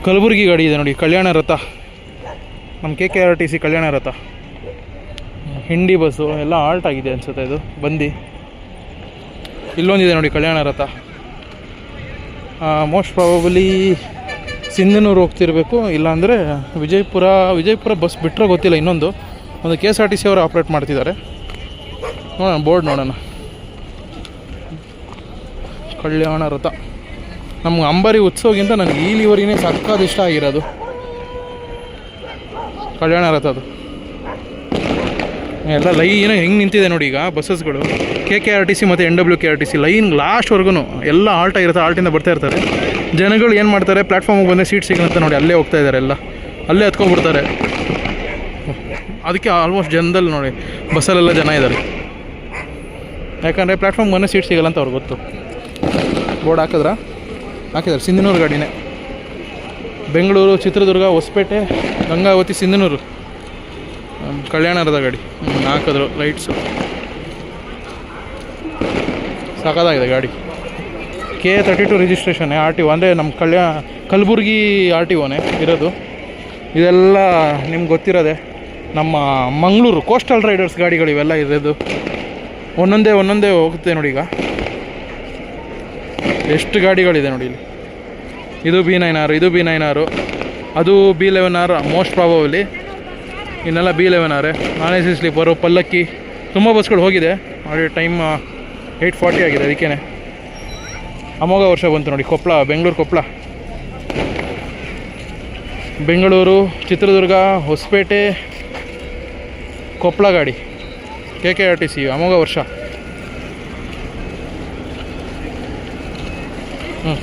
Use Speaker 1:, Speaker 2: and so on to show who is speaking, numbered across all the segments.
Speaker 1: ಕಲಬುರಗಿ ಗಾಡಿ ಇದೆ ನೋಡಿ, ಕಲ್ಯಾಣ ರಥ. ನಮ್ಮ KKRTC ಕಲ್ಯಾಣ ರಥ ಹಿಂಡಿ ಬಸ್ಸು ಎಲ್ಲ ಆಲ್ಟ್ ಆಗಿದೆ ಅನಿಸುತ್ತೆ. ಇದು ಬಂದು ಇಲ್ಲೊಂದಿದೆ ನೋಡಿ ಕಲ್ಯಾಣ ರಥ. ಮೋಸ್ಟ್ ಪ್ರಾಬಬಲಿ ಸಿಂಧನೂರು ಹೋಗ್ತಿರ್ಬೇಕು, ಇಲ್ಲಾಂದರೆ ವಿಜಯಪುರ ಬಸ್ ಬಿಟ್ಟರೆ ಗೊತ್ತಿಲ್ಲ. ಇನ್ನೊಂದು KSRTC ಅವರು ಆಪ್ರೇಟ್ ಮಾಡ್ತಿದ್ದಾರೆ. ನೋಡೋಣ ಬೋರ್ಡ್ ನೋಡೋಣ. ಕಲ್ಯಾಣ ರಥ. ನಮ್ಗೆ ಅಂಬಾರಿ ಉತ್ಸವಗಿಂತ ನನಗೆ ಈ ಲಿವರಿನೇ ಸಕ್ಕತ್ ಇಷ್ಟ ಆಗಿರೋದು, ಕಲ್ಯಾಣ ರಥದ್ದು. ಎಲ್ಲ ಲೈನ್ ಹೆಂಗೆ ನಿಂತಿದೆ ನೋಡಿ ಈಗ ಬಸ್ಸಸ್ಗಳು. KKRTC ಮತ್ತು NWKRTC ಲೈನ್ ಲಾಸ್ಟ್ವರೆಗೂ ಎಲ್ಲ ಆಲ್ಟ್ ಆಗಿರುತ್ತೆ. ಆಲ್ಟಿಂದ ಬರ್ತಾ ಇರ್ತಾರೆ ಜನಗಳು. ಏನು ಮಾಡ್ತಾರೆ, ಪ್ಲ್ಯಾಟ್ಫಾರ್ಮಿಗೆ ಬಂದರೆ ಸೀಟ್ ಸಿಗಂತ ನೋಡಿ ಅಲ್ಲೇ ಹೋಗ್ತಾ ಇದ್ದಾರೆ, ಎಲ್ಲ ಅಲ್ಲೇ ಹತ್ಕೊಂಡ್ಬಿಡ್ತಾರೆ. ಅದಕ್ಕೆ ಆಲ್ಮೋಸ್ಟ್ ಜನದಲ್ಲಿ ನೋಡಿ ಬಸ್ಸಲ್ಲೆಲ್ಲ ಜನ ಇದ್ದಾರೆ, ಯಾಕಂದರೆ ಪ್ಲ್ಯಾಟ್ಫಾರ್ಮ್ ಬಂದರೆ ಸೀಟ್ ಸಿಗಲ್ಲ ಅಂತ ಅವ್ರಿಗೆ ಗೊತ್ತು. ಬೋರ್ಡ್ ಹಾಕಿದ್ದಾರೆ. ಸಿಂಧನೂರು ಗಾಡಿನೇ. ಬೆಂಗಳೂರು, ಚಿತ್ರದುರ್ಗ, ಹೊಸಪೇಟೆ, ಗಂಗಾವತಿ, ಸಿಂಧನೂರು ಕಲ್ಯಾಣರದ ಗಾಡಿ ಹಾಕಿದ್ರು. ಲೈಟ್ಸು ಸಾಕಾಗಿದೆ ಗಾಡಿ. K32 ರಿಜಿಸ್ಟ್ರೇಷನ್ನೇ, RTO. ಅಂದರೆ ನಮ್ಮ ಕಲಬುರ್ಗಿ RTOನೇ ಇರೋದು. ಇದೆಲ್ಲ ನಿಮ್ಗೆ ಗೊತ್ತಿರೋದೆ. ನಮ್ಮ ಮಂಗಳೂರು ಕೋಸ್ಟಲ್ ರೈಡರ್ಸ್ ಗಾಡಿಗಳು ಇವೆಲ್ಲ ಇರೋದು. ಒಂದೊಂದೇ ಹೋಗುತ್ತೆ ನೋಡಿ. ಈಗ ಎಷ್ಟು ಗಾಡಿಗಳಿದೆ ನೋಡಿ ಇಲ್ಲಿ. ಇದು B9R, ಇದು B9R, ಅದು B11R ಮೋಸ್ಟ್ ಪ್ರಾಬಬಲಿ. ಇನ್ನೆಲ್ಲ B11R. ನಾನ್ AC ಸ್ಲೀಪರು, ಪಲ್ಲಕ್ಕಿ, ತುಂಬ ಬಸ್ಗಳು ಹೋಗಿದೆ. ಆಲ್ರೆಡಿ ಟೈಮ್ 8:40 ಆಗಿದೆ. ಅದಕ್ಕೇ ಅಮೋಘ ವರ್ಷ ಬಂತು ನೋಡಿ. ಬೆಂಗಳೂರು, ಚಿತ್ರದುರ್ಗ, ಹೊಸಪೇಟೆ, ಕೊಪ್ಪಳ ಗಾಡಿ KKRTC ಅಮೋಘ ವರ್ಷ.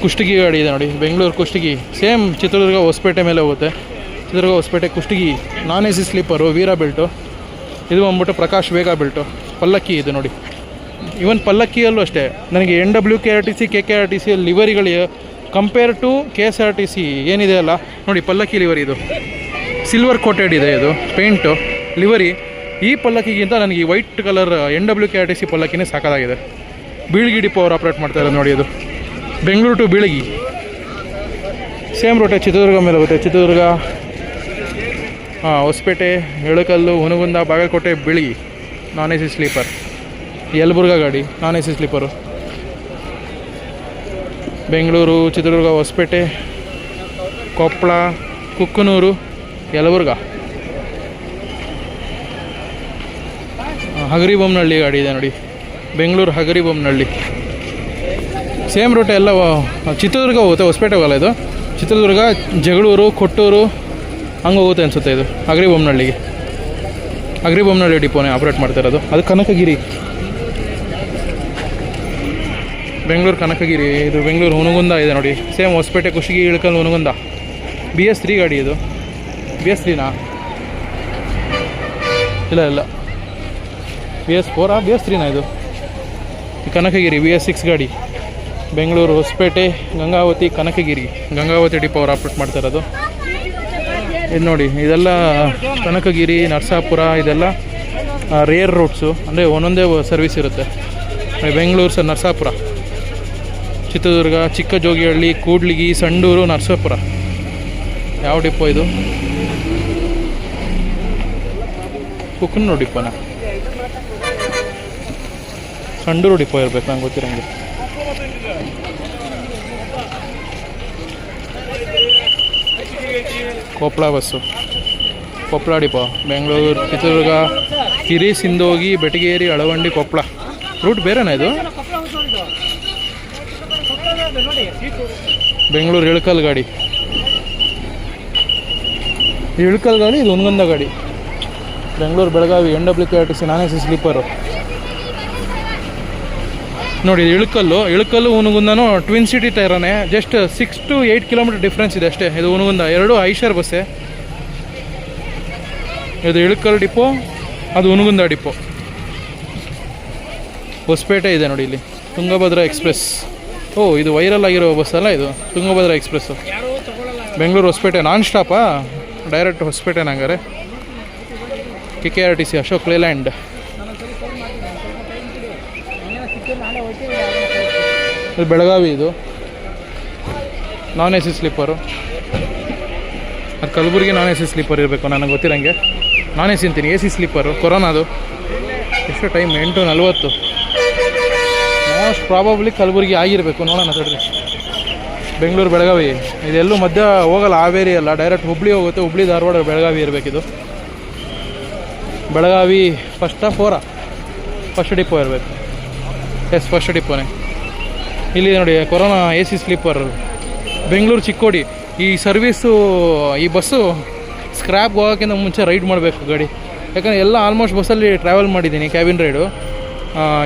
Speaker 1: ಕುಷ್ಟಗಿ ಗಾಡಿ ಇದೆ ನೋಡಿ, ಬೆಂಗಳೂರು ಕುಷ್ಟಗಿ. ಸೇಮ್ ಚಿತ್ರದುರ್ಗ ಹೊಸಪೇಟೆ ಮೇಲೆ ಹೋಗುತ್ತೆ. ಚಿತ್ರದುರ್ಗ ಹೊಸಪೇಟೆ ಕುಷ್ಟಗಿ ನಾನ್ AC ಸ್ಲೀಪರು, ವೀರ ಬೆಲ್ಟು. ಇದು ಬಂದ್ಬಿಟ್ಟು ಪ್ರಕಾಶ್ ವೇಗ ಬೆಲ್ಟು. ಪಲ್ಲಕ್ಕಿ ಇದು ನೋಡಿ. ಇವನ್ ಪಲ್ಲಕ್ಕಿಯಲ್ಲೂ ಅಷ್ಟೇ ನನಗೆ NWKRTC KKRTC ಲಿವರಿಗಳು ಕಂಪೇರ್ ಟು KSRTC ಏನಿದೆ ಅಲ್ಲ ನೋಡಿ. ಪಲ್ಲಕ್ಕಿ ಲಿವರಿ ಇದು ಸಿಲ್ವರ್ ಕೋಟೆಡ್ ಇದೆ. ಇದು ಪೇಂಟು ಲಿವರಿ. ಈ ಪಲ್ಲಕ್ಕಿಗಿಂತ ನನಗೆ ಈ ವೈಟ್ ಕಲರ್ NWKRTC ಪಲ್ಲಕ್ಕಿನೇ ಸಾಕಾಗಿದೆ. ಬೀಳ್ಗಿ ಡಿಪೋ ಅವರು ಆಪ್ರೇಟ್ ಮಾಡ್ತಾ ಇರೋದು ನೋಡಿ. ಅದು ಬೆಂಗಳೂರು ಟು ಬೀಳಗಿ ಸೇಮ್ ರೂಟೇ. ಚಿತ್ರದುರ್ಗ ಮೇಲೆ ಹೋಗುತ್ತೆ. ಚಿತ್ರದುರ್ಗ, ಹೊಸಪೇಟೆ, ಎಳಕಲ್ಲು, ಹುನಗುಂದ, ಬಾಗಲಕೋಟೆ, ಬೀಳಗಿ ನಾನ್ AC ಸ್ಲೀಪರ್. ಯಲಬುರ್ಗ ಗಾಡಿ ನಾನ್ AC ಸ್ಲೀಪರು. ಬೆಂಗಳೂರು, ಚಿತ್ರದುರ್ಗ, ಹೊಸಪೇಟೆ, ಕೊಪ್ಪಳ, ಕುಕ್ಕನೂರು, ಯಲಬುರ್ಗ. ಹಗರಿಬೊಮ್ಮನಹಳ್ಳಿ ಗಾಡಿ ಇದೆ ನೋಡಿ. ಬೆಂಗಳೂರು ಹಗರಿಬೊಮ್ಮನಹಳ್ಳಿ ಸೇಮ್ ರೂಟೇ. ಎಲ್ಲ ಚಿತ್ರದುರ್ಗ ಹೋಗುತ್ತೆ, ಹೊಸಪೇಟೆ ಹೋಗಲ್ಲ. ಇದು ಚಿತ್ರದುರ್ಗ, ಜಗಳೂರು, ಕೊಟ್ಟೂರು ಹಂಗೆ ಹೋಗುತ್ತೆ ಅನಿಸುತ್ತೆ. ಇದು ಹಗರಿಬೊಮ್ಮನಹಳ್ಳಿ ಡಿಪೋನೇ ಆಪ್ರೇಟ್ ಮಾಡ್ತಿರೋದು. ಅದು ಕನಕಗಿರಿ, ಬೆಂಗಳೂರು ಕನಕಗಿರಿ. ಇದು ಬೆಂಗಳೂರು ಹುನಗುಂದ ಇದೆ ನೋಡಿ. ಸೇಮ್ ಹೊಸಪೇಟೆ, ಕುಷ್ಟಗಿ, ಇಳಕಲ್, ಹುನಗುಂದ. BS3 ಗಾಡಿ ಇದು. BS3ನಾ? ಇಲ್ಲ BS4 BS3ನಾ? ಇದು ಕನಕಗಿರಿ BS6 ಗಾಡಿ. ಬೆಂಗಳೂರು, ಹೊಸಪೇಟೆ, ಗಂಗಾವತಿ, ಕನಕಗಿರಿ. ಗಂಗಾವತಿ ಡಿಪೋ ಅವ್ರು ಆಪ್ರೇಟ್ ಮಾಡ್ತಾ ಇರೋದು. ಇದು ನೋಡಿ, ಇದೆಲ್ಲ ಕನಕಗಿರಿ, ನರಸಾಪುರ ಇದೆಲ್ಲ ರೇರ್ ರೂಟ್ಸು. ಅಂದರೆ ಒಂದೊಂದೇ ಸರ್ವಿಸ್ ಇರುತ್ತೆ. ಬೆಂಗಳೂರು ನರಸಾಪುರ, ಚಿತ್ರದುರ್ಗ, ಚಿಕ್ಕಜೋಗಿಹಳ್ಳಿ, ಕೂಡ್ಲಿಗಿ, ಸಂಡೂರು, ನರಸಾಪುರ. ಯಾವ ಡಿಪೋ ಇದು? ಕುಕ್ಕನೂರು ಡಿಪೋನ? ಸಂಡೂರು ಡಿಪೋ ಇರಬೇಕು ನಂಗೆ ಗೊತ್ತಿರೋಂಗೆ. Koppal bus, Koppal depot. Bengaluru, Chitradurga, Sindogi, Betageri, Alavandi, Koppal. Route ಬೇರೆನಾ ಇದು? ಬೆಂಗಳೂರು ಇಳಕಲ್ ಗಾಡಿ. ಇಳಕಲ್ ಗಾಡಿ. ಇದು ಹುನಗುಂದ ಗಾಡಿ. Bengaluru Belagavi NWKRTC non AC sleeper ನೋಡಿ. ಇಳಕಲ್ಲು ಹುನಗುಂದನೂ ಟ್ವಿನ್ ಸಿಟಿ ಟೈರನೇ. ಜಸ್ಟ್ 6 to 8 ಕಿಲೋಮೀಟರ್ ಡಿಫ್ರೆನ್ಸ್ ಇದೆ ಅಷ್ಟೇ. ಇದು ಹುನಗುಂದ. ಎರಡು ಐಷರ್ ಬಸ್ಸೇ. ಇದು ಇಳಕಲ್ ಡಿಪೋ, ಅದು ಹುನಗುಂದ ಡಿಪೋ. ಹೊಸಪೇಟೆ ಇದೆ ನೋಡಿ ಇಲ್ಲಿ, ತುಂಗಭದ್ರಾ ಎಕ್ಸ್ಪ್ರೆಸ್. ಇದು ವೈರಲ್ ಆಗಿರೋ ಬಸ್ ಅಲ್ಲ ಇದು, ತುಂಗಭದ್ರಾ ಎಕ್ಸ್ಪ್ರೆಸ್ಸು. ಬೆಂಗಳೂರು ಹೊಸಪೇಟೆ ನಾನ್ ಸ್ಟಾಪಾ? ಡೈರೆಕ್ಟ್ ಹೊಸಪೇಟೆ ನಂಗಾರೆ. KKRTC ಅಶೋಕ್ ಲೇಲ್ಯಾಂಡ್. ಇದು ಬೆಳಗಾವಿ. ಇದು ನಾನ್ AC ಸ್ಲೀಪರು. ಅದು Kalaburagi non A C sleeper ಇರಬೇಕು ನನಗೆ ಗೊತ್ತಿರೋಂಗೆ. ನಾನ್ ಎ ಸಿ ಅಂತೀನಿ, ಎ ಸಿ ಸ್ಲೀಪರು ಕೊರೋನಾದು. ಎಷ್ಟು ಟೈಮ್ 8:40. ಮೋಸ್ಟ್ ಪ್ರಾಬಬ್ಲಿ ಕಲಬುರಗಿ ಆಗಿರಬೇಕು, ನೋಡೋಣ ತಡ್ರಿ. ಬೆಂಗಳೂರು ಬೆಳಗಾವಿ ಇದೆಲ್ಲೂ ಮಧ್ಯ ಹೋಗಲ್ಲ, ಹಾವೇರಿ ಅಲ್ಲ, ಡೈರೆಕ್ಟ್ ಹುಬ್ಳಿ ಹೋಗುತ್ತೆ. ಹುಬ್ಳಿ ಧಾರವಾಡ ಬೆಳಗಾವಿ ಇರಬೇಕಿದು. ಬೆಳಗಾವಿ ಫಸ್ಟ್ ಡಿಪೋ ಇರಬೇಕು. ಎಸ್, ಫಸ್ಟ್ ಡಿಪೋನೇ. ಇಲ್ಲಿ ನೋಡಿ Corona A C sleeper Bengaluru Chikkodi. ಈ ಸರ್ವೀಸು, ಈ ಬಸ್ಸು ಸ್ಕ್ರ್ಯಾಪ್ಗೆ ಹೋಗೋಕ್ಕಿಂತ ಮುಂಚೆ ರೈಡ್ ಮಾಡಬೇಕು ಗಾಡಿ. ಯಾಕಂದರೆ ಎಲ್ಲ ಆಲ್ಮೋಸ್ಟ್ ಬಸ್ಸಲ್ಲಿ ಟ್ರಾವೆಲ್ ಮಾಡಿದ್ದೀನಿ, ಕ್ಯಾಬಿನ್ ರೈಡು.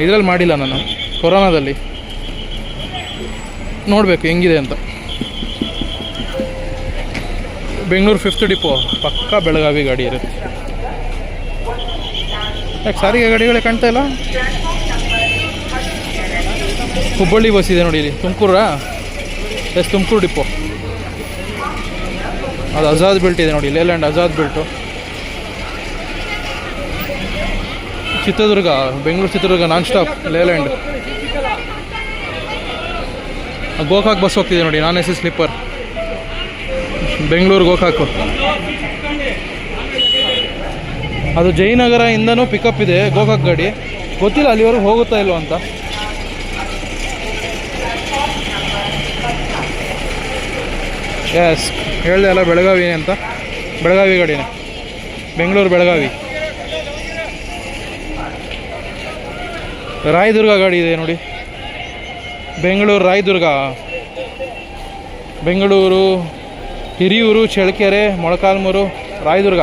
Speaker 1: ಇದರಲ್ಲಿ ಮಾಡಿಲ್ಲ ನಾನು, ಕೊರೋನಾದಲ್ಲಿ. ನೋಡಬೇಕು ಹೆಂಗಿದೆ ಅಂತ. ಬೆಂಗಳೂರು 5th ಡಿಪೋ ಪಕ್ಕಾ ಬೆಳಗಾವಿ ಗಾಡಿ ಇರುತ್ತೆ. ಯಾಕೆ ಸಾರಿಗೆ ಗಾಡಿಗಳೇ ಕಾಣ್ತಾ ಇಲ್ಲ? ಹುಬ್ಬಳ್ಳಿ ಬಸ್ ಇದೆ ನೋಡಿ ಇಲ್ಲಿ. ತುಮಕೂರಾ? Yes, Tumakuru depot. ಅದು ಆಜಾದ್ ಬೆಲ್ಟ್ ಇದೆ ನೋಡಿ, Leyland Azad belt. Chitradurga, Bengaluru Chitradurga non stop Leyland. Gokak bus ಹೋಗ್ತಿದೆ ನೋಡಿ, non A C sleeper. Bengaluru Gokak. ಅದು ಜಯನಗರ ಇಂದನೂ ಪಿಕಪ್ ಇದೆ ಗೋಕಾಕ್ ಗಾಡಿ. ಗೊತ್ತಿಲ್ಲ ಅಲ್ಲಿವರೆಗೂ ಹೋಗುತ್ತಾ ಇಲ್ವ ಅಂತ. ಎಸ್, ಹೇಳಿದೆ ಅಲ್ಲ ಬೆಳಗಾವಿ ಅಂತ. ಬೆಳಗಾವಿ ಗಾಡಿನೇ, ಬೆಂಗಳೂರು ಬೆಳಗಾವಿ. ರಾಯದುರ್ಗ ಗಾಡಿ ಇದೆ ನೋಡಿ, Bengaluru Rayadurga. Bengaluru Hiriyur, Challakere, Molakalmuru, Rayadurga.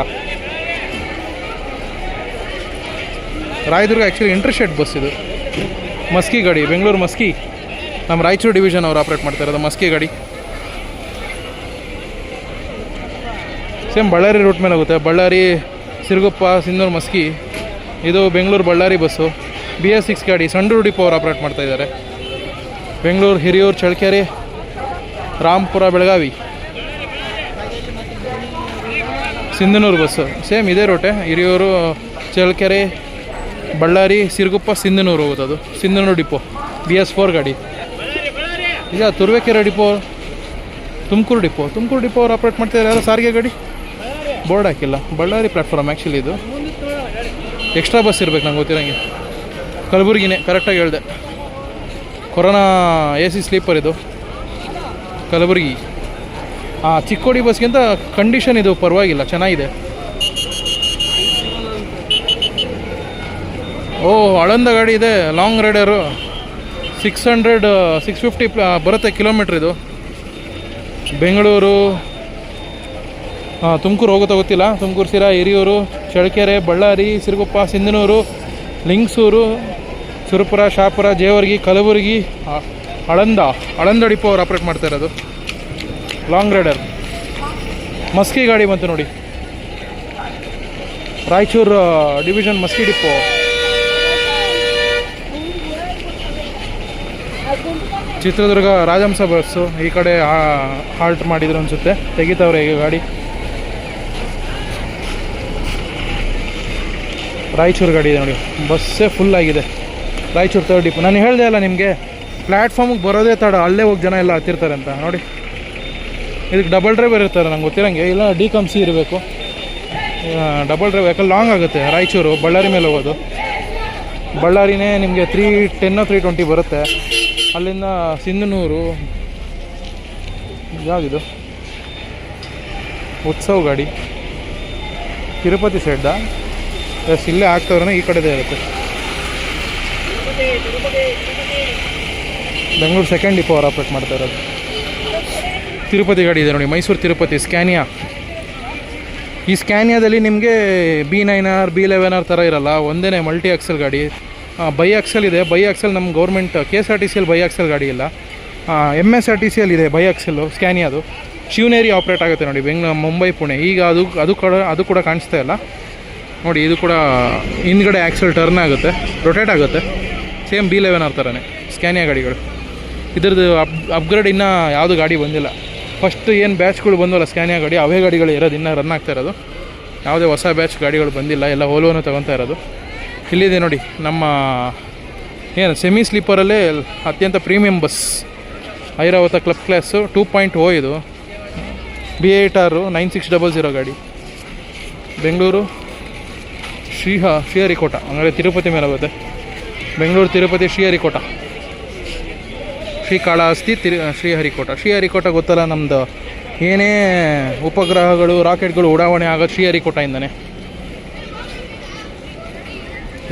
Speaker 1: Rayadurga actually interstate bus ಇದು. ಮಸ್ಕಿ ಗಾಡಿ, ಬೆಂಗಳೂರು ಮಸ್ಕಿ. ನಮ್ಮ ರಾಯಚೂರು ಡಿವಿಷನ್ ಅವರು ಆಪ್ರೇಟ್ ಮಾಡ್ತಾ ಇರೋದು ಮಸ್ಕಿ ಗಾಡಿ. ಸೇಮ್ ಬಳ್ಳಾರಿ ರೂಟ್ ಮೇಲೆ ಹೋಗುತ್ತೆ. ಬಳ್ಳಾರಿ, ಸಿರುಗುಪ್ಪ, ಸಿಂಧೂರು, ಮಸ್ಕಿ. ಇದು ಬೆಂಗಳೂರು ಬಳ್ಳಾರಿ ಬಸ್ಸು. BS6 ಗಾಡಿ ಸಂಡೂರು ಡಿಪೋ ಅವರು ಆಪ್ರೇಟ್ ಮಾಡ್ತಾಯಿದ್ದಾರೆ. ಬೆಂಗಳೂರು ಹಿರಿಯೂರು, ಚಳ್ಳಕೆರೆ, ರಾಂಪುರ, ಬೆಳಗಾವಿ. ಸಿಂಧನೂರು ಬಸ್ಸು ಸೇಮ್ ಇದೇ ರೂಟೆ. ಹಿರಿಯೂರು, ಚಳ್ಳಕೆರೆ, ಬಳ್ಳಾರಿ, ಸಿರುಗುಪ್ಪ, ಸಿಂಧನೂರು ಹೋಗುತ್ತೆ. ಅದು ಸಿಂಧನೂರು ಡಿಪೋ. BS4 ಗಾಡಿ. ಈಗ ತುರುವೇಕೆರೆ ಡಿಪೋ, ತುಮಕೂರು ಡಿಪೋ ಅವ್ರು ಆಪ್ರೇಟ್ ಮಾಡ್ತಾಯಿದ್ದಾರೆ. ಯಾರೋ ಸಾರಿಗೆ ಗಾಡಿ ಬೋರ್ಡ್ ಹಾಕಿಲ್ಲ. ಬಳ್ಳಾರಿ ಪ್ಲ್ಯಾಟ್ಫಾರ್ಮ್ ಆ್ಯಕ್ಚುಲಿ ಇದು. ಎಕ್ಸ್ಟ್ರಾ ಬಸ್ ಇರಬೇಕು ನಂಗೆ ಗೊತ್ತಿರೋಂಗೆ. ಕಲಬುರಗಿನೇ, ಕರೆಕ್ಟಾಗಿ ಹೇಳಿದೆ. ಕೊರೋನಾ ಎ ಸಿ ಸ್ಲೀಪರ್ ಇದು ಕಲಬುರಗಿ. ಚಿಕ್ಕೋಡಿ ಬಸ್ಗಿಂತ ಕಂಡೀಷನ್ ಇದು ಪರವಾಗಿಲ್ಲ, ಚೆನ್ನಾಗಿದೆ. ಆಳಂದ ಗಾಡಿ ಇದೆ, ಲಾಂಗ್ ರೈಡರು. 650 ಬರುತ್ತೆ ಕಿಲೋಮೀಟ್ರ್ ಇದು. ಬೆಂಗಳೂರು, ತುಮಕೂರು ಹೋಗುತ್ತಾ ಗೊತ್ತಿಲ್ಲ. ತುಮಕೂರು, ಸಿರಾ, ಹಿರಿಯೂರು, ಚಳ್ಳಕೆರೆ, ಬಳ್ಳಾರಿ, ಸಿರುಗುಪ್ಪ, ಸಿಂಧನೂರು, ಲಿಂಗಸೂರು, ಸುರಪುರ, ಶಾಪುರ, ಜೇವರ್ಗಿ, ಕಲಬುರಗಿ, ಆಳಂದ ಡಿಪೋ ಅವ್ರು ಆಪ್ರೇಟ್ ಮಾಡ್ತಾ ಇರೋದು. ಲಾಂಗ್ ರೈಡರ್ ಮಸ್ಕಿ ಗಾಡಿ ಬಂತು ನೋಡಿ, Raichur division Maski depot. Chitradurga Rajahamsa bus ಈ ಕಡೆ ಹಾಲ್ಟ್ ಮಾಡಿದ್ರು ಅನಿಸುತ್ತೆ, ತೆಗಿತಾವ್ರೆ ಈಗ ಗಾಡಿ. ರಾಯಚೂರು ಗಾಡಿ ಇದೆ ನೋಡಿ, ಬಸ್ಸೇ ಫುಲ್ ಆಗಿದೆ. Raichur 3rd depot. ನಾನು ಹೇಳಿದೆ ಅಲ್ಲ ನಿಮಗೆ, ಪ್ಲ್ಯಾಟ್ಫಾರ್ಮಿಗೆ ಬರೋದೇ ತಡ, ಅಲ್ಲೇ ಹೋಗಿ ಜನ ಎಲ್ಲ ಹತ್ತಿರ್ತಾರೆ ಅಂತ. ನೋಡಿ, ಇದಕ್ಕೆ ಡಬಲ್ ಡ್ರೈವರ್ ಇರ್ತಾರೆ ನಂಗೆ ಗೊತ್ತಿರೋಂಗೆ, ಇಲ್ಲ ಡಿಕಮ್ಸಿ ಇರಬೇಕು. ಡಬಲ್ ಡ್ರೈವ್, ಯಾಕಂದ್ರೆ ಲಾಂಗ್ ಆಗುತ್ತೆ. ರಾಯಚೂರು ಬಳ್ಳಾರಿ ಮೇಲೆ ಹೋಗೋದು. ಬಳ್ಳಾರಿನೇ ನಿಮಗೆ 310 320 ಬರುತ್ತೆ. ಅಲ್ಲಿಂದ ಸಿಂಧನೂರು, ಯಾವುದಿದು ಉತ್ಸವ ಗಾಡಿ, ತಿರುಪತಿ ಸೈಡ್ದ. ಎಸ್, ಇಲ್ಲೇ ಆಗ್ತವ್ರೆ, ಈ ಕಡೆದೇ ಇರುತ್ತೆ. ಬೆಂಗಳೂರು 2nd ಡಿಪೋ ಅವ್ರು ಆಪ್ರೇಟ್ ಮಾಡ್ತಾ ಇರೋದು. ತಿರುಪತಿ ಗಾಡಿ ಇದೆ ನೋಡಿ, ಮೈಸೂರು ತಿರುಪತಿ ಸ್ಕ್ಯಾನಿಯಾ. ಈ ಸ್ಕ್ಯಾನಿಯಾದಲ್ಲಿ ನಿಮಗೆ B9R B11R ಥರ ಇರಲ್ಲ, ಒಂದೇ ಮಲ್ಟಿ ಆಕ್ಸೆಲ್ ಗಾಡಿ. ಬೈ ಆಕ್ಸೆಲ್ ಇದೆ. ಬೈ ಆಕ್ಸೆಲ್ ನಮ್ಮ ಗೌರ್ಮೆಂಟ್ KSRTCಯಲ್ಲಿ ಬೈ ಆಕ್ಸೆಲ್ ಗಾಡಿ ಇಲ್ಲ. MSRTCಯಲ್ಲಿ ಇದೆ ಬೈ ಆಕ್ಸೆಲ್ಲು ಸ್ಕ್ಯಾನಿಯಾದು. ಶಿವನೇರಿ ಆಪ್ರೇಟ್ ಆಗುತ್ತೆ ನೋಡಿ, ಮುಂಬೈ ಪುಣೆ. ಈಗ ಅದು ಕೂಡ ಕಾಣಿಸ್ತಾ ಇಲ್ಲ ನೋಡಿ. ಇದು ಕೂಡ ಹಿಂದ್ಗಡೆ ಆಕ್ಸೆಲ್ ಟರ್ನ್ ಆಗುತ್ತೆ, ರೊಟೇಟ್ ಆಗುತ್ತೆ. ಸೇಮ್ B11R ಥರನೇ ಸ್ಕ್ಯಾನಿಯಾ ಗಾಡಿಗಳು. ಇದ್ರದ್ದು ಅಪ್ಗ್ರೇಡ್ ಇನ್ನೂ ಯಾವುದು ಗಾಡಿ ಬಂದಿಲ್ಲ. ಫಸ್ಟ್ ಏನು ಬ್ಯಾಚ್ಗಳು ಬಂದವಲ್ಲ ಸ್ಕ್ಯಾನಿಯಾ ಗಾಡಿ, ಅವೇ ಗಾಡಿಗಳು ಇರೋದು, ಇನ್ನೂ ರನ್ ಆಗ್ತಾ ಇರೋದು. ಯಾವುದೇ ಹೊಸ ಬ್ಯಾಚ್ ಗಾಡಿಗಳು ಬಂದಿಲ್ಲ, ಎಲ್ಲ ಓಲೋನು ತೊಗೊತಾ ಇರೋದು. ಇಲ್ಲಿದೆ ನೋಡಿ ನಮ್ಮ ಏನು ಸೆಮಿ ಸ್ಲೀಪರಲ್ಲೇ ಅತ್ಯಂತ premium bus, Airavat club class 2.0 ಇದು. B8R 9600 ಗಾಡಿ. ಬೆಂಗಳೂರು ಶ್ರೀಹರಿಕೋಟ, ಅಂದರೆ ತಿರುಪತಿ ಮೇಲೆ ಆಗುತ್ತೆ. ಬೆಂಗಳೂರು ತಿರುಪತಿ ಶ್ರೀಹರಿಕೋಟ, ಶ್ರೀಕಾಳಹಸ್ತಿ ಶ್ರೀಹರಿಕೋಟ. ಶ್ರೀಹರಿಕೋಟ ಗೊತ್ತಲ್ಲ, ನಮ್ಮದು ಏನೇ ಉಪಗ್ರಹಗಳು ರಾಕೆಟ್ಗಳು ಉಡಾವಣೆ ಆಗೋದು ಶ್ರೀಹರಿಕೋಟದಿಂದನೇ.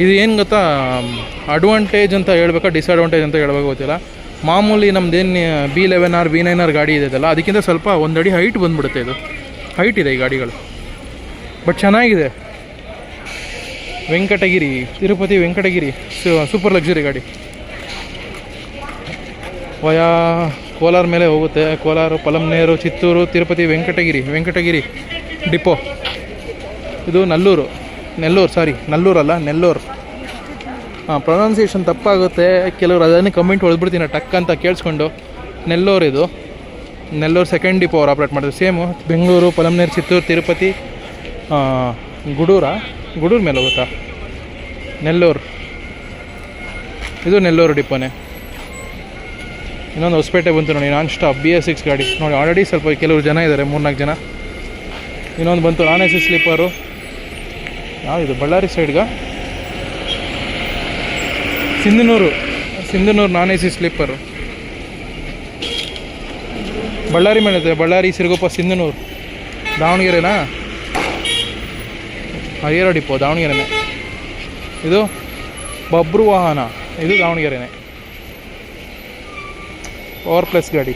Speaker 1: ಇದು ಏನು ಗೊತ್ತಾ, ಅಡ್ವಾಂಟೇಜ್ ಅಂತ ಹೇಳ್ಬೇಕಾ ಡಿಸ್ಅಡ್ವಾಂಟೇಜ್ ಅಂತ ಹೇಳ್ಬೇಕು ಗೊತ್ತಿಲ್ಲ. ಮಾಮೂಲಿ ನಮ್ಮದೇನು B11R B9R ಗಾಡಿ ಇದೆಯಲ್ಲ, ಅದಕ್ಕಿಂತ ಸ್ವಲ್ಪ ಒಂದಡಿ ಹೈಟ್ ಬಂದುಬಿಡುತ್ತೆ. ಇದು ಹೈಟ್ ಇದೆ ಈ ಗಾಡಿಗಳು, ಬಟ್ ಚೆನ್ನಾಗಿದೆ. ವೆಂಕಟಗಿರಿ, ತಿರುಪತಿ ವೆಂಕಟಗಿರಿ ಸೂಪರ್ ಲಕ್ಸುರಿ ಗಾಡಿ. ವಯಾ ಕೋಲಾರ ಮೇಲೆ ಹೋಗುತ್ತೆ. ಕೋಲಾರ, ಪಲಮ್ನೇರು, ಚಿತ್ತೂರು, ತಿರುಪತಿ, ವೆಂಕಟಗಿರಿ ಡಿಪೋ. ಇದು ನೆಲ್ಲೂರು, ನಲ್ಲೂರಲ್ಲ ನೆಲ್ಲೂರು. ಪ್ರೊನೌನ್ಸಿಯೇಷನ್ ತಪ್ಪಾಗುತ್ತೆ, ಕೆಲವರು ಅದನ್ನೇ ಕಮೆಂಟ್ ಹೊಡೆದ್ಬಿಡ್ತೀನಿ ಟಕ್ ಅಂತ ಕೇಳಿಸ್ಕೊಂಡು. ನೆಲ್ಲೂರು, ಇದು ನೆಲ್ಲೂರು ಸೆಕೆಂಡ್ ಡಿಪೋ ಅವ್ರು ಆಪ್ರೇಟ್ ಮಾಡಿದ್ರು. ಸೇಮು ಬೆಂಗಳೂರು, ಪಲಮ್ನೇರು, ಚಿತ್ತೂರು, ತಿರುಪತಿ, ಗುಡೂರು ಮೇಲೆ ಹೋಗುತ್ತಾ ನೆಲ್ಲೂರು. ಇದು ನೆಲ್ಲೂರು ಡಿಪೋನೇ. ಇನ್ನೊಂದು ಹೊಸಪೇಟೆ ಬಂತು ನೋಡಿ, ನಾನ್ ಸ್ಟಾಪ್ BS6 ಗಾಡಿ ನೋಡಿ. ಆಲ್ರೆಡಿ ಸ್ವಲ್ಪ ಕೆಲವರು ಜನ ಇದ್ದಾರೆ, 3-4 ಜನ. ಇನ್ನೊಂದು ಬಂತು ನಾನ್ AC sleeper. ಯಾವುದಿದು, Ballari ಸೈಡ್ಗ Sindhanur non AC sleeper. Ballari ಮೇಲೆ ಇದೆ, ಬಳ್ಳಾರಿ, ಸಿರುಗುಪ್ಪ, ಸಿಂಧನೂರು. ದಾವಣಗೆರೆನಾ, ಹರಿಹರ ಡಿಪೋ ದಾವಣಗೆರೆನೇ. ಇದು ಬಬ್ರು ವಾಹನ, ಇದು ದಾವಣಗೆರೆನೇ. ಪವರ್ ಪ್ಲಸ್ ಗಾಡಿ,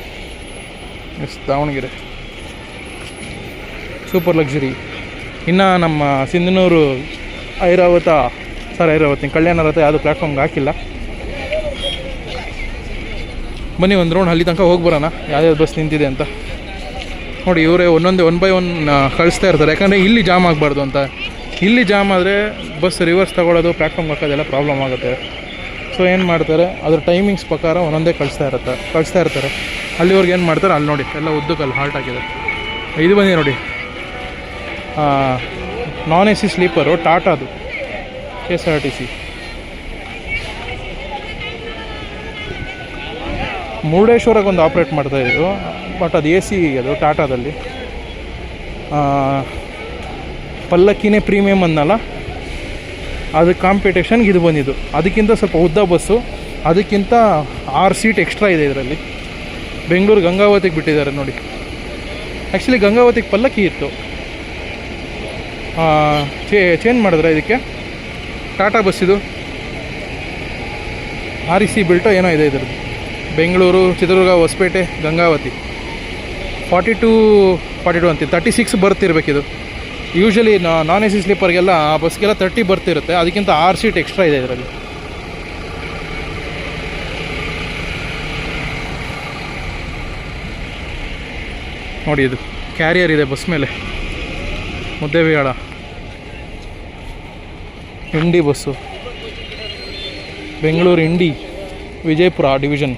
Speaker 1: ಎಸ್ ದಾವಣಗೆರೆ ಸೂಪರ್ ಲಕ್ಸುರಿ. ಇನ್ನು ನಮ್ಮ ಸಿಂಧನೂರು ಐರಾವತಿ ಕಲ್ಯಾಣ ರಥ ಯಾವುದು ಪ್ಲ್ಯಾಟ್ಫಾರ್ಮ್ಗೆ ಹಾಕಿಲ್ಲ. ಬನ್ನಿ ಒಂದು ರೌಂಡ್ ಅಲ್ಲಿ ತನಕ ಹೋಗಿ ಬರೋಣ, ಯಾವ್ಯಾವ್ದು ಬಸ್ ನಿಂತಿದೆ ಅಂತ ನೋಡಿ. ಇವರೇ ಒಂದೊಂದೇ 1 by 1 ಕಳಿಸ್ತಾ ಇರ್ತಾರೆ, ಯಾಕಂದರೆ ಇಲ್ಲಿ ಜಾಮ್ ಆಗಬಾರ್ದು ಅಂತ. ಇಲ್ಲಿ ಜಾಮ್ ಆದರೆ ಬಸ್ ರಿವರ್ಸ್ ತೊಗೊಳ್ಳೋದು, ಪ್ಲ್ಯಾಟ್ಫಾರ್ಮ್ ಹಾಕೋದೆಲ್ಲ ಪ್ರಾಬ್ಲಮ್ ಆಗುತ್ತೆ. ಸೊ ಏನು ಮಾಡ್ತಾರೆ, ಅದ್ರ ಟೈಮಿಂಗ್ಸ್ ಪ್ರಕಾರ ಒಂದೊಂದೇ ಕಳಿಸ್ತಾ ಇರ್ತಾರೆ. ಅಲ್ಲಿವ್ರಿಗೆ ಏನು ಮಾಡ್ತಾರೆ, ಅಲ್ಲಿ ನೋಡಿ ಎಲ್ಲ ಉದ್ದಕ್ಕಲ್ಲಿ ಹಾಲ್ಟ್ ಆಗಿದೆ. ಇದು ಬಂದಿ ನೋಡಿ, ನಾನ್ AC ಸ್ಲೀಪರು ಟಾಟಾದು KSRTC. ಮುರುಡೇಶ್ವರಕ್ಕೆ ಒಂದು ಆಪ್ರೇಟ್ ಮಾಡ್ತಾಯಿದ್ರು, ಬಟ್ ಅದು AC ಅದು ಟಾಟಾದಲ್ಲಿ. ಪಲ್ಲಕ್ಕಿನೇ ಪ್ರೀಮಿಯಮ್ ಅನ್ನಲ್ಲ, ಅದಕ್ಕೆ ಕಾಂಪಿಟೇಷನ್ಗೆ ಇದು ಬಂದಿದ್ದು. ಅದಕ್ಕಿಂತ ಸ್ವಲ್ಪ ಉದ್ದ ಬಸ್ಸು, ಅದಕ್ಕಿಂತ 6 ಸೀಟ್ ಎಕ್ಸ್ಟ್ರಾ ಇದೆ ಇದರಲ್ಲಿ. ಬೆಂಗಳೂರು ಗಂಗಾವತಿಗೆ ಬಿಟ್ಟಿದ್ದಾರೆ ನೋಡಿ. ಆ್ಯಕ್ಚುಲಿ ಗಂಗಾವತಿಗೆ ಪಲ್ಲಕ್ಕಿ ಇತ್ತು, ಚೇಂಜ್ ಮಾಡಿದ್ರೆ ಇದಕ್ಕೆ ಟಾಟಾ ಬಸ್. ಇದು REC ಬಿಲ್ಟೋ ಏನೋ ಇದೆ ಇದರದ್ದು. ಬೆಂಗಳೂರು, ಚಿತ್ರದುರ್ಗ, ಹೊಸಪೇಟೆ, ಗಂಗಾವತಿ 42 ಅಂತೀನಿ, 36 ಬರ್ತಿರ್ಬೇಕಿದು. ಯೂಶ್ವಲಿ ನಾನ್ AC ಸ್ಲೀಪರ್ಗೆಲ್ಲ ಆ ಬಸ್ಗೆಲ್ಲ 30 ಬರ್ತಿರುತ್ತೆ, ಅದಕ್ಕಿಂತ 6 ಸೀಟ್ ಎಕ್ಸ್ಟ್ರಾ ಇದೆ ಇದರಲ್ಲಿ. ನೋಡಿ, ಇದು ಕ್ಯಾರಿಯರ್ ಇದೆ ಬಸ್ ಮೇಲೆ. ಮುದ್ದೇಬಿಹಾಳ ಇಂಡಿ ಬಸ್ಸು, ಬೆಂಗಳೂರು ಇಂಡಿ ವಿಜಯಪುರ ಡಿವಿಷನ್.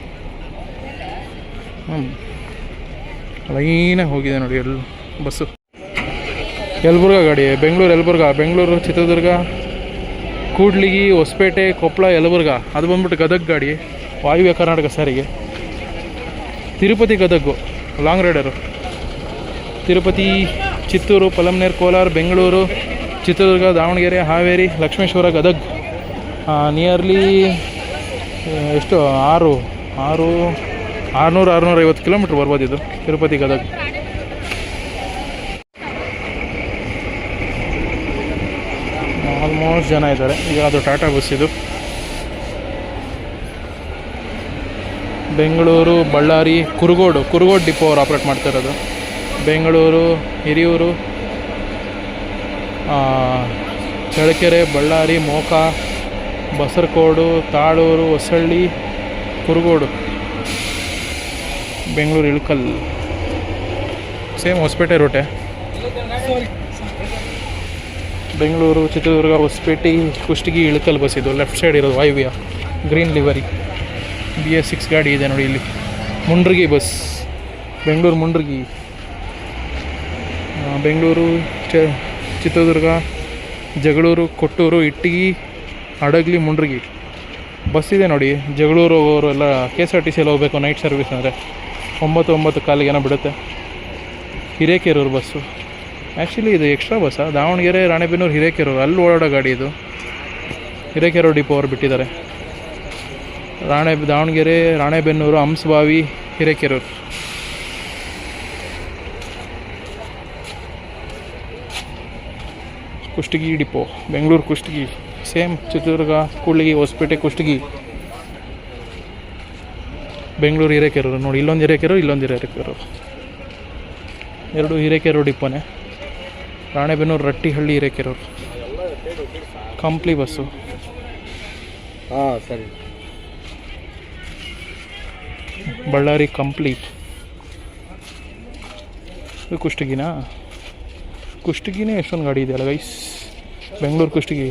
Speaker 1: ಲೈನಾಗಿ ಹೋಗಿದೆ ನೋಡಿ ಎಲ್ಲ ಬಸ್ಸು. ಯಲಬುರ್ಗ ಗಾಡಿ, ಬೆಂಗಳೂರು, ಚಿತ್ರದುರ್ಗ, ಕೂಡ್ಲಿಗಿ, ಹೊಸಪೇಟೆ, ಕೊಪ್ಪಳ, ಯಲಬುರ್ಗ. ಅದು ಬಂದ್ಬಿಟ್ಟು ಗದಗ ಗಾಡಿ, Vayavya Karnataka Sarige. Tirupati Gadag long rider. Tirupati, Chittoor, Palamaner, Kolar, Bengaluru, Chitradurga, Davanagere, Haveri, Lakshmeshwar, Gadag. Nearly ಎಷ್ಟು 650 ಕಿಲೋಮೀಟ್ರ್ ಬರ್ಬೋದು ಇದು, ತಿರುಪತಿ ಗದಗ. ಆಲ್ಮೋಸ್ಟ್ ಜನ ಇದ್ದಾರೆ. ಈಗ ಅದು ಟಾಟಾ ಬಸ್ ಇದು. ಬೆಂಗಳೂರು, ಬಳ್ಳಾರಿ, ಕುರುಗೋಡು ಡಿಪೋ ಅವ್ರು ಆಪ್ರೇಟ್ ಮಾಡ್ತಾ ಇರೋದು. ಬೆಂಗಳೂರು, ಹಿರಿಯೂರು, ಚಳ್ಳಕೆರೆ, ಬಳ್ಳಾರಿ, ಮೋಕ, ಬಸರಕೋಡು, ತಾಳೂರು, ಹೊಸಳ್ಳಿ, ಕುರುಗೋಡು, ಬೆಂಗಳೂರು ಇಳಕಲ್. ಸೇಮ್ ಹೊಸಪೇಟೆ ರೂಟೆ. ಬೆಂಗಳೂರು, ಚಿತ್ರದುರ್ಗ, ಹೊಸಪೇಟೆ, ಕುಷ್ಟಗಿ, ಇಳಕಲ್ ಬಸ್ ಇದು. ಲೆಫ್ಟ್ ಸೈಡ್ ಇರೋದು ವಾಯುವ್ಯ, ಗ್ರೀನ್ ಲಿವರಿ. BS6 ಗಾಡಿ ಇದೆ ನೋಡಿ ಇಲ್ಲಿ. ಮುಂಡ್ರಗಿ ಬಸ್, ಬೆಂಗಳೂರು ಮುಂಡ್ರಗಿ, ಬೆಂಗಳೂರು, ಚಿತ್ರದುರ್ಗ, ಜಗಳೂರು, ಕೊಟ್ಟೂರು, ಇಟ್ಟಗಿ, ಹಡಗಲಿ, ಮುಂಡ್ರಗಿ ಬಸ್ ಇದೆ ನೋಡಿ. ಜಗಳೂರು ಅವರು ಎಲ್ಲ KSRTCಯಲ್ಲಿ ಹೋಗಬೇಕು ನೈಟ್ ಸರ್ವಿಸ್ ಅಂದರೆ 9 ಕಾಲಿಗೆ ಏನೋ ಬಿಡುತ್ತೆ. ಹಿರೇಕೆರೂರು ಬಸ್ಸು. ಆ್ಯಕ್ಚುಲಿ ಇದು ಎಕ್ಸ್ಟ್ರಾ ಬಸ್ಸಾ? ದಾವಣಗೆರೆ ರಾಣೆಬೆನ್ನೂರು ಹಿರೇಕೆರೂರು ಅಲ್ಲಿ ಓಡಾಡೋ ಗಾಡಿ ಇದು. ಹಿರೇಕೆರೂರು ಡಿಪೋ ಅವ್ರು ಬಿಟ್ಟಿದ್ದಾರೆ. ದಾವಣಗೆರೆ ರಾಣೆಬೆನ್ನೂರು ಹಂಸಭಾವಿ ಹಿರೇಕೆರೂರು. ಕುಷ್ಟಗಿ ಡಿಪೋ ಬೆಂಗಳೂರು ಕುಷ್ಟಗಿ. ಸೇಮ್ ಚಿತ್ರದುರ್ಗ ಕೂಡ್ಲಿಗಿ ಹೊಸಪೇಟೆ ಕುಷ್ಟಗಿ ಬೆಂಗಳೂರು ಹಿರೇಕೆರೂರು. ನೋಡಿ ಇಲ್ಲೊಂದು ಹಿರೇಕೆರೂರು ಇಲ್ಲೊಂದು ಹಿರೇಕೆರೂರು, ಎರಡು ಹಿರೇಕೆರೂರು ಡಿಪೋನೆ. ರಾಣೆಬೆನ್ನೂರು ರಟ್ಟಿಹಳ್ಳಿ ಹಿರೇಕೆರೂರು ಕಂಪ್ಲಿ ಬಸ್ಸು.
Speaker 2: ಸರಿ.
Speaker 1: ಬಳ್ಳಾರಿ ಕಂಪ್ಲಿ. ಇದು ಕುಷ್ಟಗಿನಾ? ಕುಷ್ಟಗಿನೇ ಎಷ್ಟೊಂದು ಗಾಡಿ ಇದೆಯಲ್ಲ ಗೈಸ್. ಬೆಂಗಳೂರು ಕುಷ್ಟಗಿ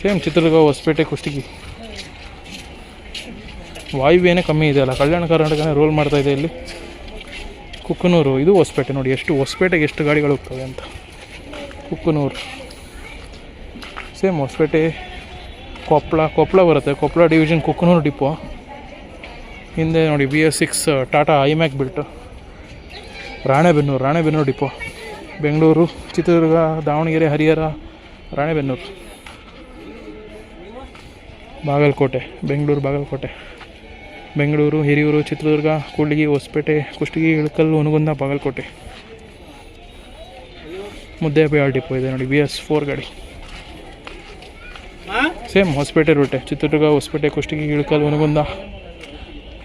Speaker 1: ಸೇಮ್ ಚಿತ್ರದುರ್ಗ ಹೊಸಪೇಟೆ ಕುಷ್ಟಗಿ. ವಾಯುವೇನೇ ಕಮ್ಮಿ ಇದೆಯಲ್ಲ, ಕಲ್ಯಾಣ ಕರ್ನಾಟಕನೇ ರೋಲ್ ಮಾಡ್ತಾಯಿದೆ ಇಲ್ಲಿ. ಕುಕ್ಕನೂರು ಇದು ಹೊಸಪೇಟೆ. ನೋಡಿ ಎಷ್ಟು ಹೊಸಪೇಟೆಗೆ ಎಷ್ಟು ಗಾಡಿಗಳು ಹೋಗ್ತವೆ ಅಂತ. ಕುಕ್ಕನೂರು ಸೇಮ್ ಹೊಸಪೇಟೆ. ಕೊಪ್ಪಳ ಬರುತ್ತೆ, ಕೊಪ್ಪಳ ಡಿವಿಷನ್ ಕುಕ್ಕನೂರು ಡಿಪೋ. ಹಿಂದೆ ನೋಡಿ BS6 ಟಾಟಾ ಐಮ್ಯಾಕ್ built. Ranebennur depot. Bengaluru Chitradurga Davangere Harihar Ranebennur. Bagalkot Bengaluru Hiriyur Chitradurga Kudligi Hospet Kushtagi Ilkal Hungund Bagalkot. Muddebihal depot ಇದೆ ನೋಡಿ, BS4 ಗಾಡಿ. ಸೇಮ್ ಹೊಸಪೇಟೆ ರೂಟೆ, ಚಿತ್ರದುರ್ಗ ಹೊಸಪೇಟೆ ಕುಷ್ಟಗಿ ಇಳಕಲ್ಲು ಹುನಗುಂದ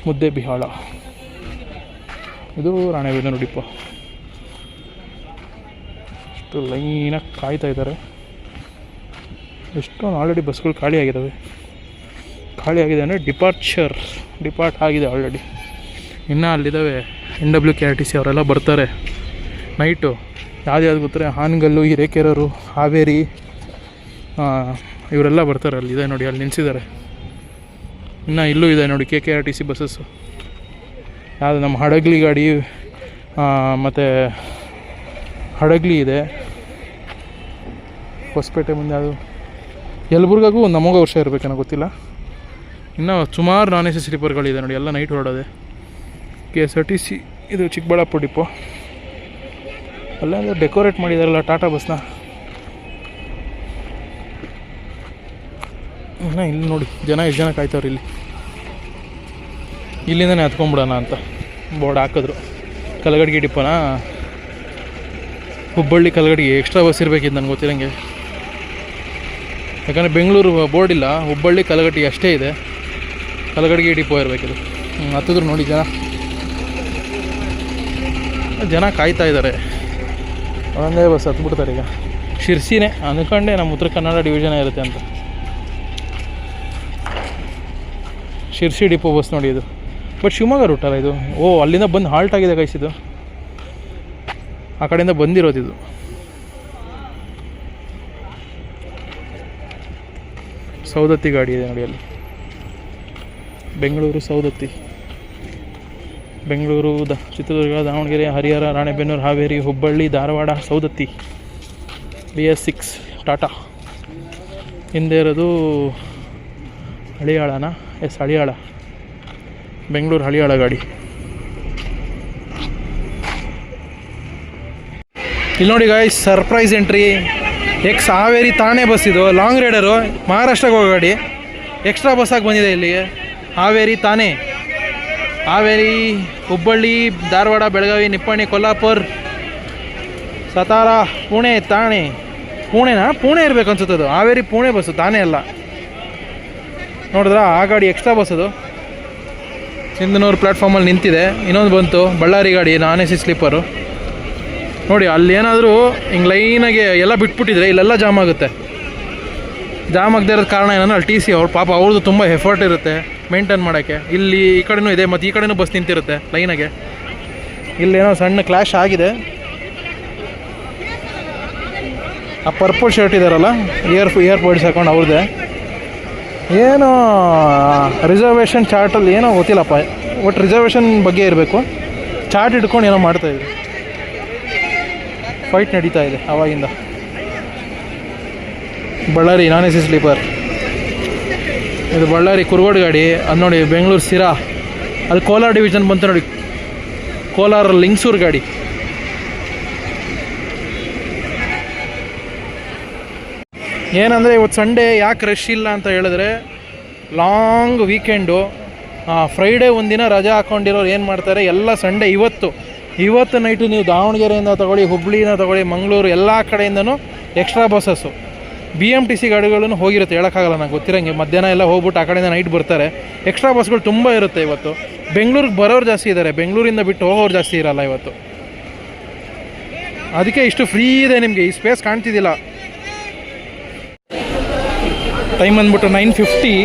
Speaker 1: ಮುದ್ದೇಬಿಹಾಳ. ಇದು ರಾಣೆಬೆನ್ನೂರು ಡಿಪೋ. ಎಷ್ಟು ಲೈನಾಗಿ ಕಾಯ್ತಾ ಇದ್ದಾರೆ. ಎಷ್ಟೊಂದು ಆಲ್ರೆಡಿ ಬಸ್ಗಳು ಖಾಲಿ ಆಗಿದೆ ಅಂದರೆ ಡಿಪಾರ್ಟ್ ಆಗಿದೆ ಆಲ್ರೆಡಿ. ಇನ್ನೂ ಅಲ್ಲಿದ್ದಾವೆ NWKRTC ಅವರೆಲ್ಲ ಬರ್ತಾರೆ ನೈಟು. ಯಾವ್ದು ಗೊತ್ತಾರೆ? ಹಾನಗಲ್ಲು, ಹಿರೇಕೆರೂರು, ಹಾವೇರಿ ಇವರೆಲ್ಲ ಬರ್ತಾರೆ. ಅಲ್ಲಿದೆ ನೋಡಿ, ಅಲ್ಲಿ ನಿಲ್ಲಿಸಿದ್ದಾರೆ. ಇನ್ನು ಇಲ್ಲೂ ಇದೆ ನೋಡಿ KKRTC ಬಸ್ಸಸ್ಸು. ಯಾವುದು ನಮ್ಮ ಹಡಗಲಿ ಗಾಡಿ ಮತ್ತು ಹಡಗಲಿ ಇದೆ. ಹೊಸಪೇಟೆ ಮುಂದೆ ಅದು ಯಲಬುರ್ಗಾಗೂ ಒಂದು ನಮಗೆ ವರ್ಷ ಇರಬೇಕನ್ನೋ ಗೊತ್ತಿಲ್ಲ. ಇನ್ನೂ ಸುಮಾರು ನಾನ್ AC ಸ್ಲೀಪರ್ಗಳಿದೆ ನೋಡಿ, ಎಲ್ಲ ನೈಟ್ ಹೊರಡೋದೆ. KSRTC ಇದು ಚಿಕ್ಕಬಳ್ಳಾಪುರ ಡಿಪೋ. ಅಲ್ಲೇ ಡೆಕೋರೇಟ್ ಮಾಡಿದಾರಲ್ಲ ಟಾಟಾ ಬಸ್ನ. ಇನ್ನು ಇಲ್ಲಿ ನೋಡಿ ಎಷ್ಟು ಜನ ಕಾಯ್ತವ್ರು ಇಲ್ಲಿ. ಇಲ್ಲಿಂದನೇ ಹತ್ಕೊಂಡ್ಬಿಡೋಣ ಅಂತ ಬೋರ್ಡ್ ಹಾಕಿದ್ರು. ಕಲಗಡ್ಗೆ ಡಿಪೋನಾ? ಹುಬ್ಬಳ್ಳಿ ಕಲಗಡ್ಗೆ ಎಕ್ಸ್ಟ್ರಾ ಬಸ್ ಇರಬೇಕಿತ್ತು ನನಗೆ ಗೊತ್ತಿರಂಗೆ. ಯಾಕಂದರೆ ಬೆಂಗಳೂರು ಬೋರ್ಡ್ ಇಲ್ಲ, ಹುಬ್ಬಳ್ಳಿ ಕಲಗಡ್ಗೆ ಅಷ್ಟೇ ಇದೆ. ಕಲಗಡ್ಗೆ ಡಿಪೋ ಇರಬೇಕಿದು. ಹತ್ತಿದ್ರು ನೋಡಿ ಜನ ಕಾಯ್ತಾ ಇದ್ದಾರೆ. ಒಂದೇ ಬಸ್ ಹತ್ಬಿಡ್ತಾರೆ ಈಗ. ಶಿರ್ಸಿನೇ ಅಂದ್ಕೊಂಡೆ ನಮ್ಮ ಉತ್ತರ ಕನ್ನಡ ಡಿವಿಷನೇ ಇರುತ್ತೆ ಅಂತ. ಶಿರ್ಸಿ ಡಿಪೋ ಬಸ್ ನೋಡಿ ಇದು. ಬಟ್ ಶಿವಮೊಗ್ಗ ರೂಟಲ್ಲ ಇದು. ಅಲ್ಲಿಂದ ಬಂದು ಹಾಲ್ಟ್ ಆಗಿದೆ ಕೈಸಿದು. ಆ ಕಡೆಯಿಂದ ಬಂದಿರೋದಿದು. ಸೌದತ್ತಿ ಗಾಡಿ ಇದೆ ನೋಡಿ ಅಲ್ಲಿ. ಬೆಂಗಳೂರು ಸೌದತ್ತಿ. ಬೆಂಗಳೂರು ಚಿತ್ರದುರ್ಗ ದಾವಣಗೆರೆ ಹರಿಹರ ರಾಣೆಬೆನ್ನೂರು ಹಾವೇರಿ ಹುಬ್ಬಳ್ಳಿ ಧಾರವಾಡ ಸೌದತ್ತಿ. BS6 ಟಾಟಾ. ಹಿಂದೆ ಇರೋದು ಹಳಿಯಾಳನ? ಹಳಿಯಾಳ. ಬೆಂಗಳೂರು ಹಳಿಯಾಳ ಗಾಡಿ. ಇಲ್ಲಿ ನೋಡಿ guys, surprise entry. Haveri Thane bus ಇದು. ಲಾಂಗ್ ರೈಡರು, ಮಹಾರಾಷ್ಟ್ರಕ್ಕೆ ಹೋಗೋ ಗಾಡಿ. ಎಕ್ಸ್ಟ್ರಾ ಬಸ್ಸಾಗಿ ಬಂದಿದೆ ಇಲ್ಲಿಗೆ. ಹಾವೇರಿ ತಾಣೆ, ಹಾವೇರಿ ಹುಬ್ಬಳ್ಳಿ ಧಾರವಾಡ ಬೆಳಗಾವಿ ನಿಪ್ಪಾಣಿ ಕೊಲ್ಲಾಪುರ ಸತಾರ ಪುಣೆ ತಾಣೆ. ಪುಣೆ ಇರಬೇಕು ಅನ್ಸುತ್ತೆ ಅದು. ಹಾವೇರಿ ಪುಣೆ ಬಸ್ಸು, ತಾನೇ ಅಲ್ಲ. ನೋಡಿದ್ರಾ ಆ ಗಾಡಿ ಎಕ್ಸ್ಟ್ರಾ ಬಸ್ ಅದು. ಸಿಂಧನೂರು ಪ್ಲ್ಯಾಟ್ಫಾರ್ಮಲ್ಲಿ ನಿಂತಿದೆ. ಇನ್ನೊಂದು ಬಂತು ಬಳ್ಳಾರಿ ಗಾಡಿ, ನಾನ್ AC ಸ್ಲೀಪರು. ನೋಡಿ ಅಲ್ಲಿ ಏನಾದರೂ ಹಿಂಗೆ ಲೈನಾಗೆ ಎಲ್ಲ ಬಿಟ್ಬಿಟ್ಟಿದ್ರೆ ಇಲ್ಲೆಲ್ಲ ಜಾಮ್ ಆಗುತ್ತೆ. ಜಾಮ್ ಆಗದೆ ಇರೋದು ಕಾರಣ ಏನಂದ್ರೆ ಅಲ್ಲಿ TC ಅವ್ರು ಪಾಪ ಅವ್ರದ್ದು ತುಂಬ ಎಫರ್ಟ್ ಇರುತ್ತೆ ಮೇಂಟೈನ್ ಮಾಡೋಕ್ಕೆ. ಇಲ್ಲಿ ಈ ಕಡೆನೂ ಇದೆ ಮತ್ತು ಈ ಕಡೆನೂ ಬಸ್ ನಿಂತಿರುತ್ತೆ ಲೈನಾಗೆ. ಇಲ್ಲೇನೋ ಸಣ್ಣ ಕ್ಲ್ಯಾಶ್ ಆಗಿದೆ. ಆ ಪರ್ಪಲ್ ಶರ್ಟ್ ಇದ್ದಾರಲ್ಲ, ಇಯರ್ಬಡ್ಸ್ ಹಾಕೊಂಡು ಅವ್ರದ್ದೇ. ಏನೋ ರಿಸರ್ವೇಷನ್ ಚಾರ್ಟಲ್ಲಿ ಏನೋ ಗೊತ್ತಿಲ್ಲಪ್ಪ, ಒಟ್ಟು ರಿಸರ್ವೇಷನ್ ಬಗ್ಗೆ ಇರಬೇಕು. ಚಾರ್ಟ್ ಇಟ್ಕೊಂಡು ಏನೋ ಮಾಡ್ತಾಯಿದ್ರು. ಫೈಟ್ ನಡೀತಾ ಇದೆ ಆವಾಗಿಂದ. ಬಳ್ಳಾರಿ ನಾನ್ AC ಸ್ಲೀಪರ್. ಇದು ಬಳ್ಳಾರಿ ಕುರುಗೋಡು ಗಾಡಿ. ಅದು ನೋಡಿ ಬೆಂಗಳೂರು ಸಿರಾ. ಅಲ್ಲಿ ಕೋಲಾರ ಡಿವಿಷನ್ ಬಂತು ನೋಡಿ. ಕೋಲಾರ ಲಿಂಗ್ಸೂರು ಗಾಡಿ. ಏನಂದರೆ ಇವತ್ತು ಸಂಡೇ ಯಾಕೆ ರಶ್ ಇಲ್ಲ ಅಂತ ಹೇಳಿದ್ರೆ ಲಾಂಗ್ ವೀಕೆಂಡು. ಫ್ರೈಡೇ ಒಂದಿನ ರಜಾ ಹಾಕ್ಕೊಂಡಿರೋರು ಏನು ಮಾಡ್ತಾರೆ, ಎಲ್ಲ ಸಂಡೇ ಇವತ್ತು ನೈಟು ನೀವು ದಾವಣಗೆರೆಯಿಂದ ತೊಗೊಳ್ಳಿ, ಹುಬ್ಳಿನ ತೊಗೊಳ್ಳಿ, ಮಂಗಳೂರು ಎಲ್ಲ ಕಡೆಯಿಂದನೂ ಎಕ್ಸ್ಟ್ರಾ ಬಸ್ಸಸ್ಸು BMTC ಗಾಡಿಗಳನ್ನು ಹೋಗಿರುತ್ತೆ. ಹೇಳೋಕ್ಕಾಗಲ್ಲ, ನಂಗೆ ಗೊತ್ತಿರೋಂಗೆ ಮಧ್ಯಾಹ್ನ ಎಲ್ಲ ಹೋಗ್ಬಿಟ್ಟು ಆ ಕಡೆಯಿಂದ ನೈಟ್ ಬರ್ತಾರೆ. ಎಕ್ಸ್ಟ್ರಾ ಬಸ್ಗಳು ತುಂಬ ಇರುತ್ತೆ ಇವತ್ತು. ಬೆಂಗಳೂರಿಗೆ ಬರೋರು ಜಾಸ್ತಿ ಇದ್ದಾರೆ, ಬೆಂಗಳೂರಿಂದ ಬಿಟ್ಟು ಹೋಗೋರು ಜಾಸ್ತಿ ಇರಲ್ಲ ಇವತ್ತು. ಅದಕ್ಕೆ ಇಷ್ಟು ಫ್ರೀ ಇದೆ ನಿಮಗೆ. ಈ ಸ್ಪೇಸ್ ಕಾಣ್ತಿದ್ದಿಲ್ಲ. ಟೈಮ್ ಅಂದ್ಬಿಟ್ಟು 9:50,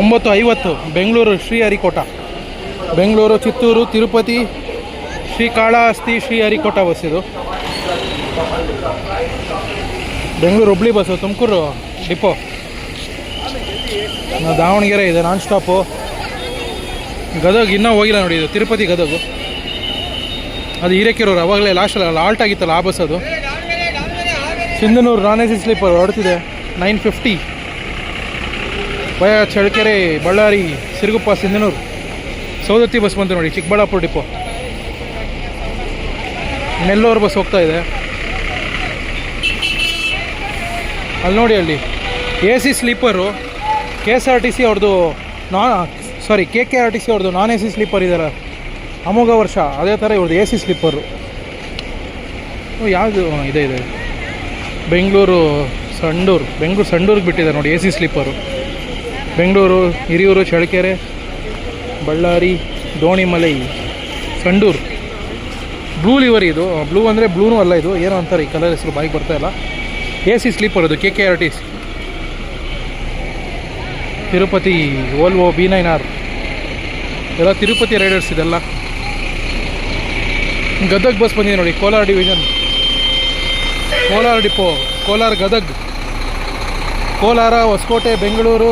Speaker 1: 9:50. ಬೆಂಗಳೂರು ಶ್ರೀಹರಿಕೋಟ, ಬೆಂಗಳೂರು, ಚಿತ್ತೂರು, ತಿರುಪತಿ, ಶ್ರೀಕಾಳಹಸ್ತಿ, ಶ್ರೀಹರಿಕೋಟ ಬಸ್ ಇದು. ಬೆಂಗಳೂರು ಹುಬ್ಳಿ ಬಸ್ಸು, ತುಮಕೂರು ಡಿಪೋ, ದಾವಣಗೆರೆ ಇದೆ ನಾನ್ ಸ್ಟಾಪು. ಗದಗ ಇನ್ನೂ ಹೋಗಿಲ್ಲ ನೋಡಿ, ಇದು ತಿರುಪತಿ ಗದಗು. ಅದು ಹಿರೇಕೆರೂರು, ಅವಾಗಲೇ ಲಾಸ್ಟಲ್ಲಿ ಆಲ್ಟ್ ಆಗಿತ್ತಲ್ಲ ಆ ಬಸ್ ಅದು. ಸಿಂಧನೂರು ನಾನ್ AC ಸ್ಲೀಪರ್ ಹೊರಡ್ತಿದೆ 9:50. ಚಳ್ಳಕೆರೆ, ಬಳ್ಳಾರಿ, ಸಿರುಗುಪ್ಪ, ಸಿಂಧನೂರು, ಸೌದತ್ತಿ ಬಸ್ ಬಂತು ನೋಡಿ, ಚಿಕ್ಕಬಳ್ಳಾಪುರ ಡಿಪೋ. ನೆಲ್ಲೂರು ಬಸ್ ಹೋಗ್ತಾ ಇದೆ. ಅಲ್ಲಿ ನೋಡಿ, ಅಲ್ಲಿ AC ಸ್ಲೀಪರು KSRTC ಅವ್ರದ್ದು KKRTC ಅವ್ರದ್ದು ನಾನ್ AC ಸ್ಲೀಪರ್ ಇದ್ದಾರೆ ಅಮೋಘ ವರ್ಷ. ಅದೇ ಥರ ಇವ್ರದ್ದು AC ಸ್ಲೀಪರು. ಯಾವುದು ಇದೆ ಬೆಂಗಳೂರು ಸಂಡೂರಿಗೆ ಬಿಟ್ಟಿದ್ದಾರೆ ನೋಡಿ AC sleeper. Bengaluru, Hiriyur, Challakere, Ballari, Donimalai, Sandur. Blue livery ಇದು. ಬ್ಲೂ ಅಂದರೆ ಬ್ಲೂನೂ ಅಲ್ಲ, ಇದು ಏನೋ ಅಂತಾರೆ, ಈ ಕಲರ್ ಹೆಸರು ಬಾಯಿಗೆ ಬರ್ತಾ ಇಲ್ಲ. AC ಸ್ಲೀಪರ್ ಅದು KKRTC. ತಿರುಪತಿ ವೋಲ್ವೋ B9R ಎಲ್ಲ ತಿರುಪತಿ ರೈಡರ್ಸ್ ಇದೆಲ್ಲ. ಗದಗ್ ಬಸ್ ಬಂದಿದೆ ನೋಡಿ, Kolar division, Kolar depot, Kolar, Gadag, Kolar, Hoskote, Bengaluru,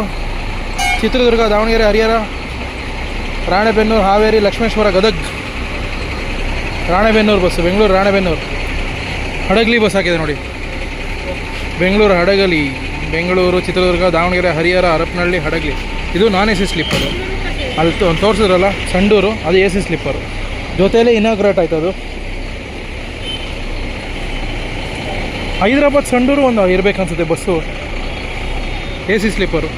Speaker 1: Chitradurga, Davangere, Harihar, Ranebennur, Haveri, Lakshmeshwar, Gadag. Ranebennur bus, Bengaluru Ranebennur. Hadagali bus ಹಾಕಿದೆ ನೋಡಿ, ಬೆಂಗಳೂರು ಹಡಗಲಿ, ಬೆಂಗಳೂರು, ಚಿತ್ರದುರ್ಗ, ದಾವಣಗೆರೆ, ಹರಿಹರ, ಹರಪನಹಳ್ಳಿ, ಹಡಗಲಿ. ಇದು ನಾನ್ AC ಸ್ಲೀಪರು. ಅಲ್ಲಿ ತೋರಿಸಿದ್ರಲ್ಲ ಸಂಡೂರು, ಅದು AC ಸ್ಲೀಪರು. ಜೊತೆಯಲ್ಲೇ ಇನಾಗ್ರೇಟ್ ಆಯ್ತು ಅದು. ಹೈದರಾಬಾದ್ ಸಂಡೂರು ಒಂದು ಇರಬೇಕನ್ಸುತ್ತೆ ಬಸ್ಸು AC ಸ್ಲೀಪರು.